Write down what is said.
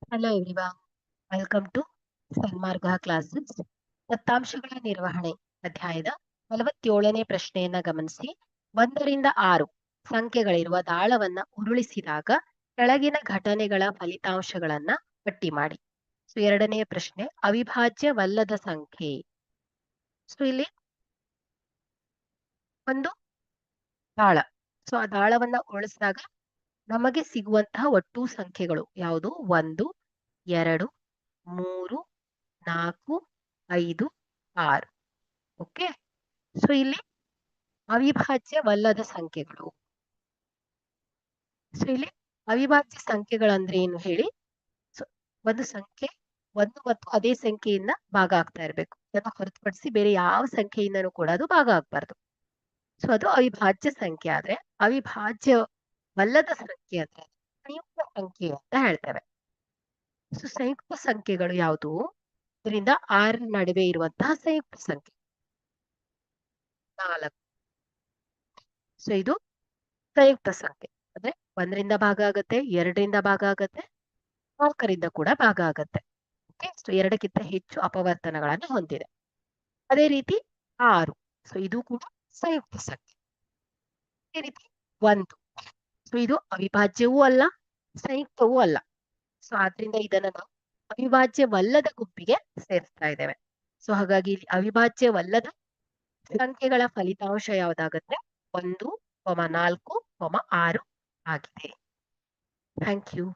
Hello everyone, welcome to Sanmarga classes. ದತ್ತಾಂಶಗಳ ನಿರ್ವಹಣೆ ಅಧ್ಯಾಯದ 47ನೇ ಪ್ರಶ್ನೆಯನ್ನ ಗಮನಿಸಿ. 1ರಿಂದ 6 ಸಂಖ್ಯೆಗಳಿರುವ ದಾಳವನ್ನ ಉರುಳಿಸಿದಾಗ ಕೆಳಗಿನ ಘಟನೆಗಳ ಫಲಿತಾಂಶಗಳನ್ನ ಪಟ್ಟಿ ಮಾಡಿ. ಸೊ ಎರಡನೆಯ ಪ್ರಶ್ನೆ, ಅವಿಭಾಜ್ಯವಲ್ಲದ ಸಂಖ್ಯೆ. ಸೊ ಇಲ್ಲಿ ಒಂದು ದಾಳ. ಸೊ ಆ ದಾಳವನ್ನ ಉರುಳಿಸಿದಾಗ ನಮಗೆ ಸಿಗುವಂತಹ ಒಟ್ಟು ಸಂಖ್ಯೆಗಳು ಯಾವುದು? 1, 2, 3, 4, 5, 6. ಓಕೆ. ಸೊ ಇಲ್ಲಿ ಅವಿಭಾಜ್ಯವಲ್ಲದ ಸಂಖ್ಯೆಗಳು. ಸೊ ಇಲ್ಲಿ ಅವಿಭಾಜ್ಯ ಸಂಖ್ಯೆಗಳಂದ್ರೆ ಏನು ಹೇಳಿ? ಸೊ ಒಂದು ಸಂಖ್ಯೆ ಒಂದು ಮತ್ತು ಅದೇ ಸಂಖ್ಯೆಯಿಂದ ಭಾಗ ಆಗ್ತಾ ಇರಬೇಕು. ಅದನ್ನು ಹೊರತುಪಡಿಸಿ ಬೇರೆ ಯಾವ ಸಂಖ್ಯೆಯಿಂದನೂ ಕೂಡ ಅದು ಭಾಗ ಆಗ್ಬಾರ್ದು. ಸೊ ಅದು ಅವಿಭಾಜ್ಯ ಸಂಖ್ಯೆ. ಆದ್ರೆ ಅವಿಭಾಜ್ಯವಲ್ಲದ ಸಂಖ್ಯೆ ಅಂದ್ರೆ ಸಂಯುಕ್ತ ಸಂಖ್ಯೆ ಅಂತ ಹೇಳ್ತೇವೆ. ಸೊ ಸಂಯುಕ್ತ ಸಂಖ್ಯೆಗಳು ಯಾವುದು? ಇದರಿಂದ 6 ನಡುವೆ ಇರುವಂತಹ ಸಂಯುಕ್ತ ಸಂಖ್ಯೆ 4. ಸೊ ಇದು ಸಂಯುಕ್ತ ಸಂಖ್ಯೆ ಅಂದ್ರೆ 1ರಿಂದ ಭಾಗ ಆಗುತ್ತೆ, 2ರಿಂದ ಭಾಗ ಆಗುತ್ತೆ, 4ರಿಂದ ಕೂಡ ಭಾಗ ಆಗುತ್ತೆ. ಓಕೆ. ಸೊ 2ಕ್ಕಿಂತ ಹೆಚ್ಚು ಅಪವರ್ತನಗಳನ್ನು ಹೊಂದಿದೆ. ಅದೇ ರೀತಿ 6. ಸೊ ಇದು ಕೂಡ ಸಂಯುಕ್ತ ಸಂಖ್ಯೆ. ಅದೇ ರೀತಿ 1. ಸೊ ಇದು ಅವಿಭಾಜ್ಯವೂ ಅಲ್ಲ, ಸಂಯುಕ್ತವೂ ಅಲ್ಲ. ಸೊ ಆದ್ರಿಂದ ಇದನ್ನ ನಾವು ಅವಿಭಾಜ್ಯವಲ್ಲದ ಗುಂಪಿಗೆ ಸೇರಿಸ್ತಾ ಇದ್ದೇವೆ. ಸೊ ಹಾಗಾಗಿ ಇಲ್ಲಿ ಅವಿಭಾಜ್ಯವಲ್ಲದ ಸಂಖ್ಯೆಗಳ ಫಲಿತಾಂಶ ಯಾವ್ದಾಗುತ್ತೆ? 1, 4, 6 ಆಗಿದೆ. Thank you.